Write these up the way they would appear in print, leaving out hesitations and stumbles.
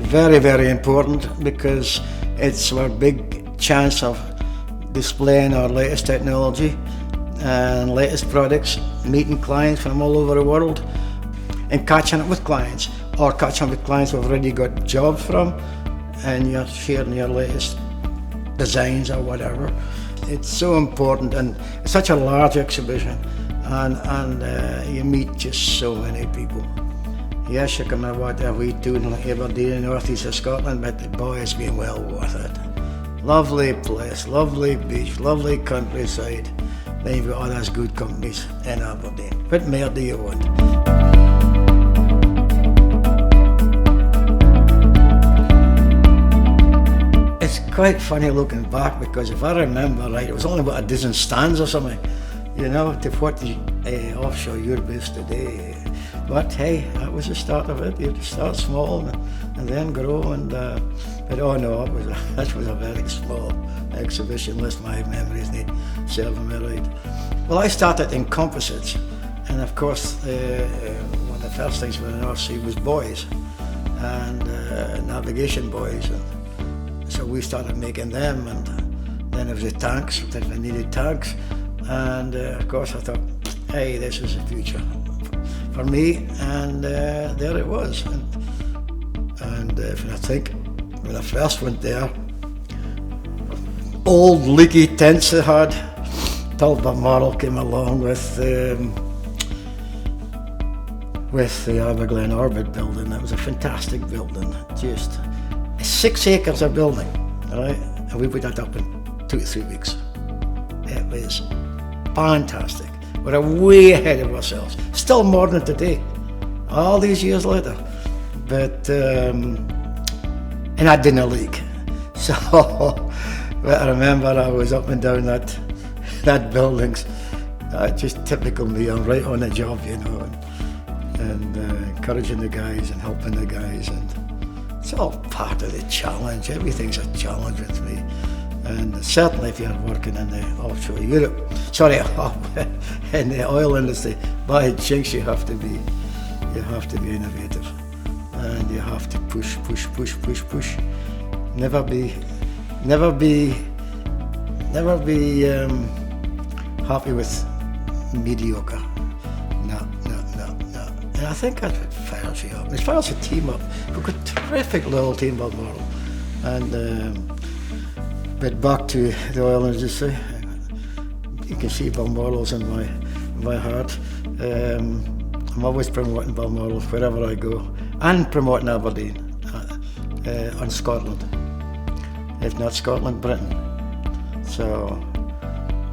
Very, very important, because it's our big chance of displaying our latest technology and latest products, meeting clients from all over the world and catching up with clients, or catching up with clients we've already got jobs from, and you're sharing your latest designs or whatever. It's so important, and it's such a large exhibition, and you meet just so many people. Yes, you can have whatever we do in Aberdeen and north east of Scotland, but boy, it's been well worth it. Lovely place, lovely beach, lovely countryside. Then you've got all those good companies in Aberdeen. What more do you want? It's quite funny looking back, because if I remember right, it was only about a dozen stands or something, you know, to what the offshore Europe is today. But hey, that was the start of it. You start small and then grow, and but oh no, that was a very small exhibition, unless my memories need serving me right. Well, I started in composites, and of course one of the first things with the North Sea was buoys and navigation buoys, and so we started making them, and then there was the tanks, that we needed tanks, and of course I thought, hey, this is the future for me, and there it was. And I think when I first went there, old leaky tents they had, till Balmoral came along with the Aberglen Orbit building. That was a fantastic building, just 6 acres of building, right? And we put that up in 2 to 3 weeks. It was fantastic. We're way ahead of ourselves. Still more than today, all these years later. But, and I didn't leak. So, but I remember I was up and down that buildings. Just typical me, I'm right on the job, you know, and encouraging the guys and helping the guys. And it's all part of the challenge. Everything's a challenge with me. And certainly if you're working in the offshore Europe, in the oil industry, by jinx, you have to be innovative, and you have to push. Never be happy with mediocre. No. And I think that's what fires you up. As far as a team up, we've got a terrific little team, Balmoral, and. But back to the oil industry, you can see Balmoral's in my heart. I'm always promoting Balmoral wherever I go, and promoting Aberdeen and Scotland. If not Scotland, Britain. So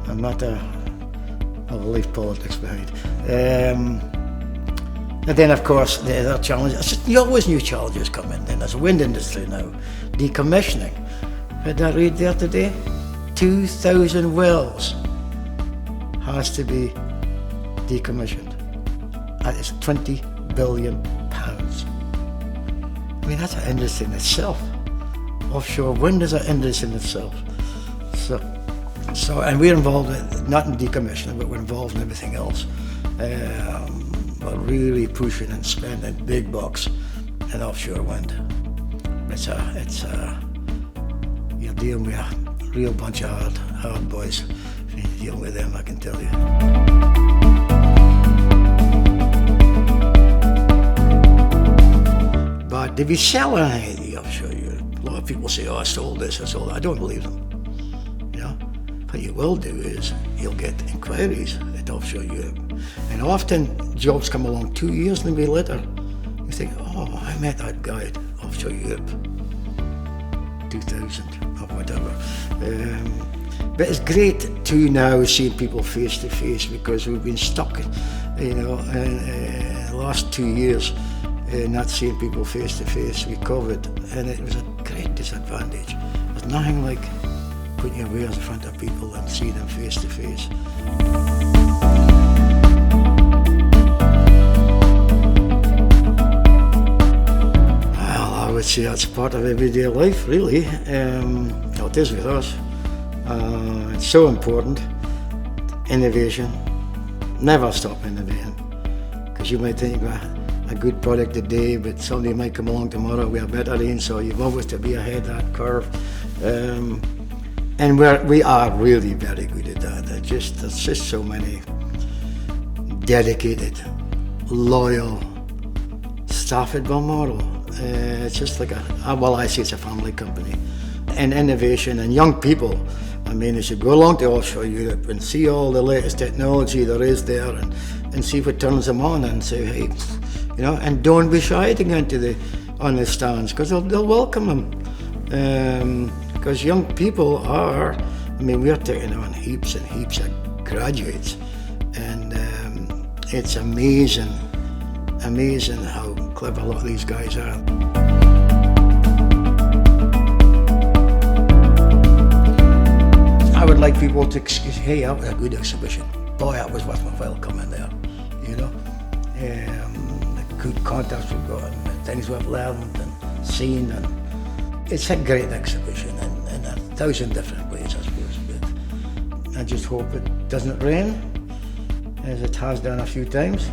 I'm not I'll leave politics behind. And then of course the other challenges, always new challenges come in. Then there's the wind industry now, decommissioning. Did I read there today? 2,000 wells has to be decommissioned. That is £20 billion. I mean, that's an industry in itself. Offshore wind is an industry in itself. So, and we're involved in, not in decommissioning, but we're involved in everything else. We're really pushing and spending big bucks in offshore wind. You're dealing with a real bunch of hard boys. If you deal with them, I can tell you. But did we sell anything in the offshore Europe? A lot of people say, oh, I sold this, I sold that. I don't believe them. You know? What you will do is you'll get inquiries at offshore Europe. And often jobs come along 2 years maybe later. You think, oh, I met that guy at offshore Europe. 2000 or whatever. But it's great to now see people face to face, because we've been stuck, you know, in the last 2 years not seeing people face to face with COVID, and it was a great disadvantage. There's nothing like putting your wares in front of people and seeing them face to face. I would say that's part of everyday life, really. It is with us. It's so important. Innovation. Never stop innovating. Because you might think, well, a good product today, but somebody might come along tomorrow with a better range, so you've always to be ahead of that curve. And we are really very good at that. There's just so many dedicated, loyal staff at Balmoral. It's just like I say it's a family company. And innovation and young people. I mean, as you go along to offshore Europe and see all the latest technology there is there, and see what turns them on, and say, hey, you know, and don't be shy to go into on the stands, because they'll welcome them. Because young people are, I mean, we're taking on heaps and heaps of graduates, and it's amazing how clever a lot of these guys are. I would like people to excuse, hey, that was a good exhibition. Boy, that was worth my while coming there, you know. The good contacts we've got, and the things we've learned and seen, and it's a great exhibition in 1,000 different ways, I suppose. But I just hope it doesn't rain, as it has done a few times.